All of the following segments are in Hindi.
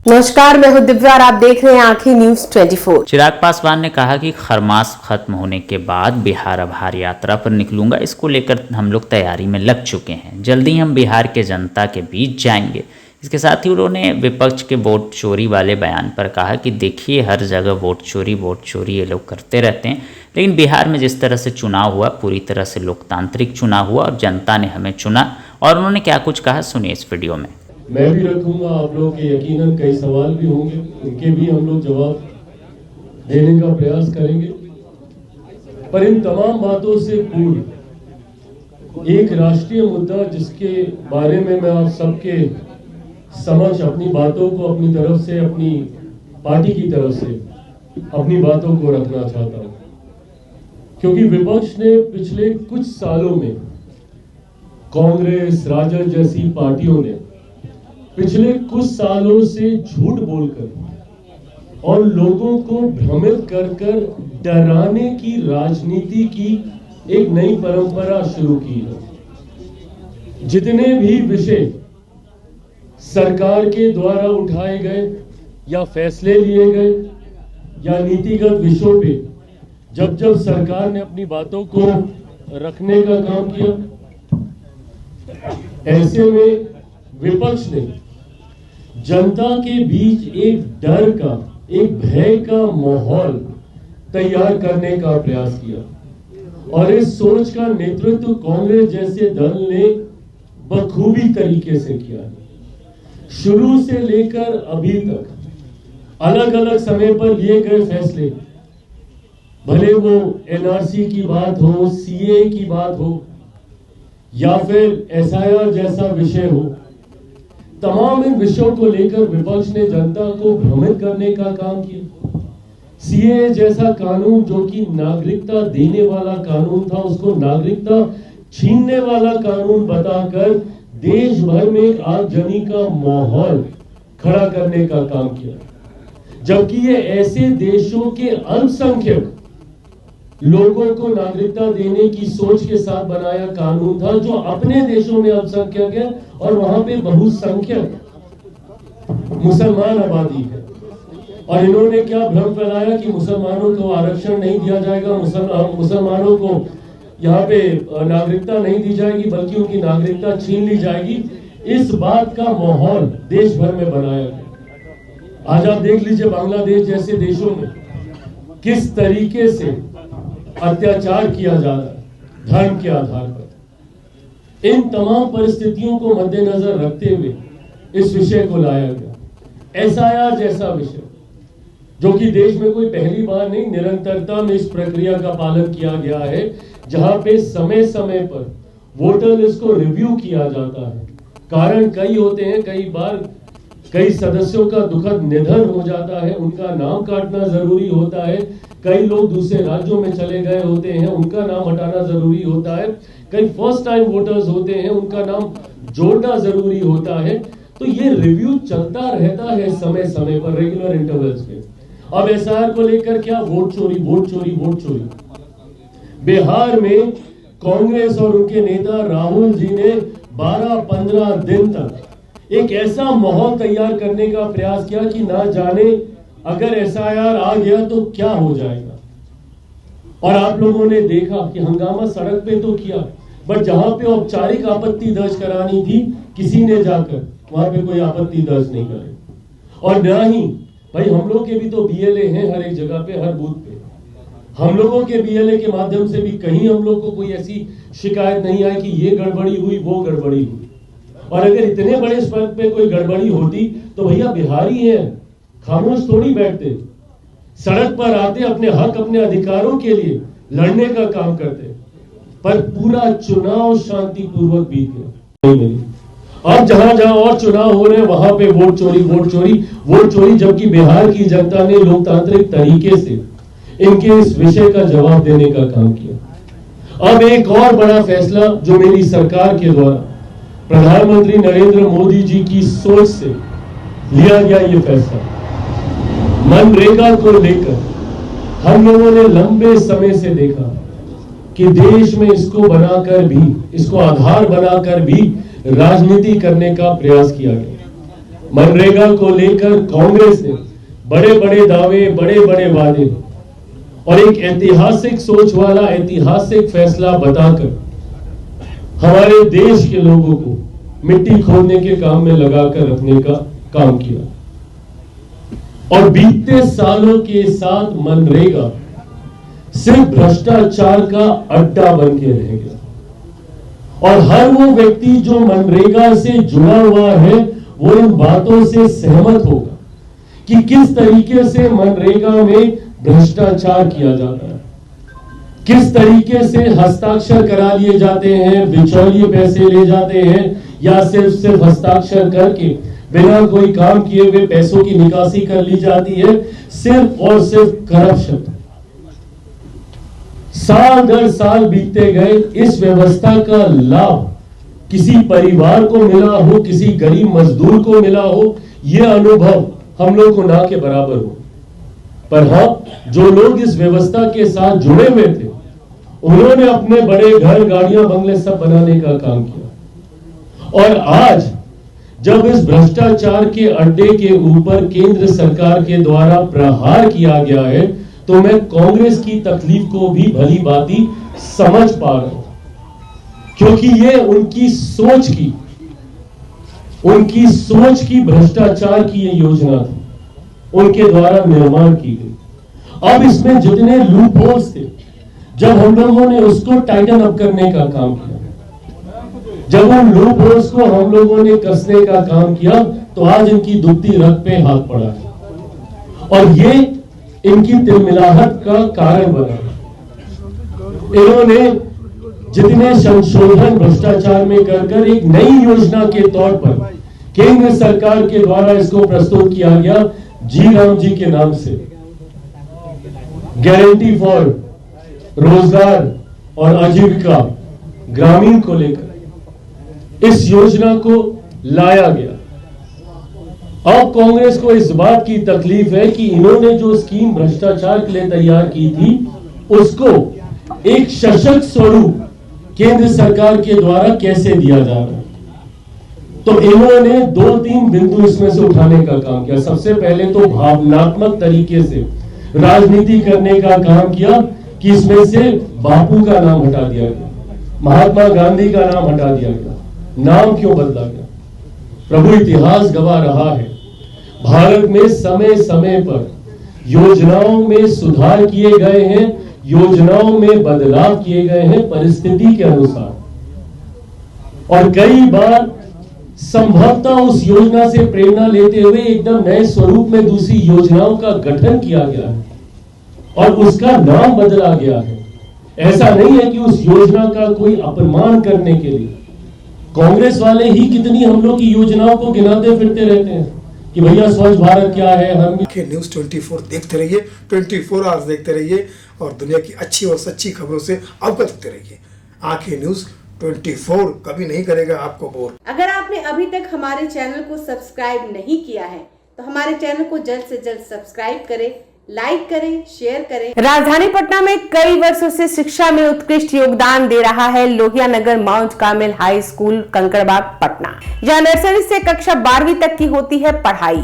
नमस्कार, मैं हूं दिव्या और आप देख रहे हैं आंखें न्यूज 24। चिराग पासवान ने कहा कि खरमास खत्म होने के बाद बिहार आभार यात्रा पर निकलूंगा। इसको लेकर हम लोग तैयारी में लग चुके हैं। जल्दी हम बिहार के जनता के बीच जाएंगे। इसके साथ ही उन्होंने विपक्ष के वोट चोरी वाले बयान पर कहा कि देखिए, हर जगह वोट चोरी ये लोग करते रहते हैं, लेकिन बिहार में जिस तरह से चुनाव हुआ, पूरी तरह से लोकतांत्रिक चुनाव हुआ और जनता ने हमें चुना। और उन्होंने क्या कुछ कहा, सुनिए इस वीडियो में। मैं भी रखूंगा, आप लोगों के यकीनन कई सवाल भी होंगे, उनके भी हम लोग जवाब देने का प्रयास करेंगे। पर इन तमाम बातों से पूर्व एक राष्ट्रीय मुद्दा जिसके बारे में मैं आप सबके समझ अपनी बातों को अपनी तरफ से, अपनी पार्टी की तरफ से अपनी बातों को रखना चाहता हूं, क्योंकि विपक्ष ने पिछले कुछ सालों में कांग्रेस, राजद जैसी पार्टियों ने पिछले कुछ सालों से झूठ बोलकर और लोगों को भ्रमित कर डराने की राजनीति की एक नई परंपरा शुरू की है। जितने भी विषय सरकार के द्वारा उठाए गए या फैसले लिए गए या नीतिगत विषयों पे जब सरकार ने अपनी बातों को रखने का काम किया, ऐसे में विपक्ष ने जनता के बीच एक डर का, एक भय का माहौल तैयार करने का प्रयास किया और इस सोच का नेतृत्व कांग्रेस जैसे दल ने बखूबी तरीके से किया है। शुरू से लेकर अभी तक अलग अलग समय पर लिए गए फैसले, भले वो एनआरसी की बात हो, सीए की बात हो या फिर एसआईआर जैसा विषय हो, तमाम इन विषयों को लेकर विपक्ष ने जनता को भ्रमित करने का काम किया। सीए जैसा कानून जो कि नागरिकता देने वाला कानून था, उसको नागरिकता छीनने वाला कानून बताकर देश भर में एक आगजनी का माहौल खड़ा करने का काम किया, जबकि ये ऐसे देशों के अल्पसंख्यक लोगों को नागरिकता देने की सोच के साथ बनाया कानून था, जो अपने देशों में अल्पसंख्यक है और वहां पे बहुसंख्यक मुसलमान आबादी है। और इन्होंने क्या भ्रम फैलाया कि मुसलमानों को आरक्षण नहीं दिया जाएगा, मुसलमानों को यहाँ पे नागरिकता नहीं दी जाएगी, बल्कि उनकी नागरिकता छीन ली जाएगी। इस बात का माहौल देश भर में बनाया गया। आज आप देख लीजिए, बांग्लादेश जैसे देशों में किस तरीके से अत्याचार किया जा रहा है धर्म के आधार पर। इन तमाम परिस्थितियों को मद्देनजर रखते हुए इस विषय को लाया गया। एसआईआर जैसा विषय जो कि देश में कोई पहली बार नहीं, निरंतरता में इस प्रक्रिया का पालन किया गया है, जहां पे समय समय पर वोटर लिस्ट को रिव्यू किया जाता है। कारण कई होते हैं, कई बार कई सदस्यों का दुखद निधन हो जाता है, उनका नाम काटना जरूरी होता है। कई लोग दूसरे राज्यों में चले गए होते हैं, उनका नाम हटाना जरूरी होता है। कई फर्स्ट टाइम वोटर्स होते हैं, उनका नाम जोड़ना जरूरी होता है। तो ये रिव्यू चलता रहता है समय समय पर, रेगुलर इंटरवल्स पे। अब एसआईआर को लेकर क्या, वोट चोरी। बिहार में कांग्रेस और उनके नेता राहुल जी ने 12-15 दिन तक एक ऐसा माहौल तैयार करने का प्रयास किया कि ना जाने अगर एसआईआर आ गया तो क्या हो जाएगा। और आप लोगों ने देखा कि हंगामा सड़क पे तो किया, बट जहां पे औपचारिक आपत्ति दर्ज करानी थी, किसी ने जाकर वहां पे कोई आपत्ति दर्ज नहीं करे। और ना ही भाई, हम लोग के भी तो बीएलए हैं हर एक जगह पे, हर बूथ पे। हम लोगों के बीएलए के माध्यम से भी कहीं हम लोग को कोई ऐसी शिकायत नहीं आई कि ये गड़बड़ी हुई, वो गड़बड़ी हुई। और अगर इतने बड़े स्तर पे कोई गड़बड़ी होती तो भैया बिहारी हैं, खामोश थोड़ी बैठते, सड़क पर आते, अपने हक, अपने अधिकारों के लिए लड़ने का काम करते। पर पूरा चुनाव शांतिपूर्वक बीत गया। अब जहां जहां और चुनाव हो रहे हैं वहां पे वोट चोरी, जबकि बिहार की जनता ने लोकतांत्रिक तरीके से इनके इस विषय का जवाब देने का काम किया। अब एक और बड़ा फैसला जो मेरी सरकार के द्वारा प्रधानमंत्री नरेंद्र मोदी जी की सोच से लिया गया, ये फैसला मनरेगा को लेकर हम लोगों ने लंबे समय से देखा कि देश में इसको बनाकर भी, इसको आधार बनाकर भी राजनीति करने का प्रयास किया गया। मनरेगा को लेकर कांग्रेस ने बड़े बड़े दावे, बड़े बड़े वादे और एक ऐतिहासिक सोच वाला ऐतिहासिक फैसला बताकर हमारे देश के लोगों को मिट्टी खोदने के काम में लगाकर रखने का काम किया। और बीते सालों के साथ मनरेगा सिर्फ भ्रष्टाचार का अड्डा बन के रह गया और हर वो व्यक्ति जो मनरेगा से जुड़ा हुआ है वो इन बातों से सहमत होगा कि किस तरीके से मनरेगा में भ्रष्टाचार किया जाता है, किस तरीके से हस्ताक्षर करा लिए जाते हैं, बिचौलिए पैसे ले जाते हैं या सिर्फ हस्ताक्षर करके बिना कोई काम किए हुए पैसों की निकासी कर ली जाती है, सिर्फ और सिर्फ करप्शन। साल दर साल बीतते गए, इस व्यवस्था का लाभ किसी परिवार को मिला हो, किसी गरीब मजदूर को मिला हो, यह अनुभव हम लोग को ना के बराबर हो। पर हाँ, जो लोग इस व्यवस्था के साथ जुड़े हुए थे उन्होंने अपने बड़े घर, गाड़ियां, बंगले सब बनाने का काम किया। और आज जब इस भ्रष्टाचार के अड्डे के ऊपर केंद्र सरकार के द्वारा प्रहार किया गया है तो मैं कांग्रेस की तकलीफ को भी भली भांति समझ पा रहा हूं, क्योंकि ये उनकी सोच की भ्रष्टाचार की ये योजना थी, उनके द्वारा निर्माण की गई। अब इसमें जितने लूप होल्स थे, जब हम लोगों ने उसको टाइटन अप करने का काम किया, जब उन लूप होल्स को हम लोगों ने कसने का काम किया तो आज इनकी दुखती रग पे हाथ पड़ा है और ये इनकी तिलमिलाहट का कारण बना। इन्होंने जितने संशोधन भ्रष्टाचार में कर एक नई योजना के तौर पर केंद्र सरकार के द्वारा इसको प्रस्तुत किया गया, जी राम जी के नाम से गारंटी फॉर रोजगार और आजीविका ग्रामीण को लेकर इस योजना को लाया गया। अब कांग्रेस को इस बात की तकलीफ है कि इन्होंने जो स्कीम भ्रष्टाचार के लिए तैयार की थी उसको एक सशक्त स्वरूप केंद्र सरकार के द्वारा कैसे दिया जा रहा है। तो इन्होंने 2-3 बिंदु इसमें से उठाने का काम किया। सबसे पहले तो भावनात्मक तरीके से राजनीति करने का काम किया कि इसमें से बापू का नाम हटा दिया गया, महात्मा गांधी का नाम हटा दिया गया। नाम क्यों बदला गया? प्रभु इतिहास गवाह रहा है, भारत में समय समय पर योजनाओं में सुधार किए गए हैं, योजनाओं में बदलाव किए गए हैं परिस्थिति के अनुसार, और कई बार संभवतः उस योजना से प्रेरणा लेते हुए एकदम नए स्वरूप में दूसरी योजनाओं का गठन किया गया है और उसका नाम बदला गया है। ऐसा नहीं है कि उस योजना का कोई अपमान करने के लिए कांग्रेस वाले ही कितनी हम लोग की योजनाओं को गिनाते फिरते रहते हैं कि भैया स्वच्छ भारत क्या है। हम न्यूज़ 24 देखते रहिए, 24 आवर्स देखते रहिए और दुनिया की अच्छी और सच्ची खबरों से अवगत होते रहिए। आंखें न्यूज़ 24 कभी नहीं करेगा आपको बोर। अगर आपने अभी तक हमारे चैनल को सब्सक्राइब नहीं किया है तो हमारे चैनल को जल्द से जल्द सब्सक्राइब करें, लाइक करें, शेयर करें। राजधानी पटना में कई वर्षों से शिक्षा में उत्कृष्ट योगदान दे रहा है Lohia Nagar Mount Carmel high school Kankarbagh Patna, जहां नर्सरी से कक्षा 12वीं तक की होती है पढ़ाई।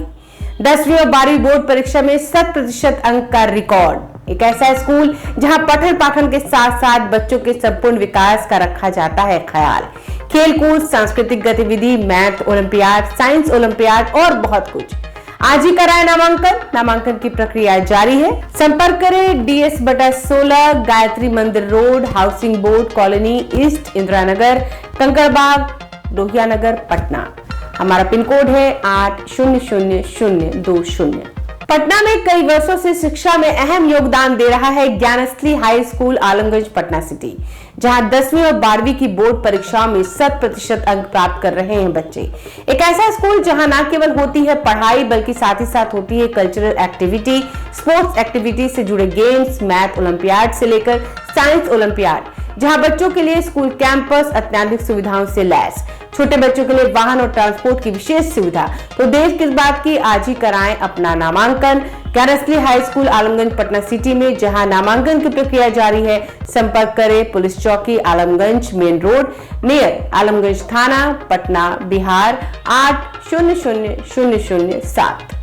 10वीं और 12वीं बोर्ड परीक्षा में 100% अंक का रिकॉर्ड। एक ऐसा स्कूल जहां पठन पाठन के साथ साथ बच्चों के संपूर्ण विकास का रखा जाता है ख्याल। खेलकूद, सांस्कृतिक गतिविधि, मैथ ओलंपियाड, साइंस ओलंपियाड और बहुत कुछ। आज ही कराए नामांकन की प्रक्रिया जारी है। संपर्क करें DS/16 Gayatri Mandir road, housing board colony east, Indira Nagar, Kankarbagh, Lohia Nagar, Patna. हमारा पिन कोड है 800020। पटना में कई वर्षों से शिक्षा में अहम योगदान दे रहा है Gyansthali high school Alamganj Patna city, जहां 10वीं और 12वीं की बोर्ड परीक्षाओं में 100% अंक प्राप्त कर रहे हैं बच्चे। एक ऐसा स्कूल जहां न केवल होती है पढ़ाई बल्कि साथ ही साथ होती है कल्चरल एक्टिविटी, स्पोर्ट्स एक्टिविटी से जुड़े गेम्स, मैथ ओलंपियाड से लेकर साइंस ओलंपियाड, जहां बच्चों के लिए स्कूल कैंपस अत्याधुनिक सुविधाओं से लैस, छोटे बच्चों के लिए वाहन और ट्रांसपोर्ट की विशेष सुविधा। तो देर किस बात की, आज ही कराएं अपना नामांकन Gyansthali high school Alamganj Patna city में, जहां नामांकन की प्रक्रिया जारी है। संपर्क करें पुलिस चौकी Alamganj main road near Alamganj थाना, पटना, बिहार 8 000007।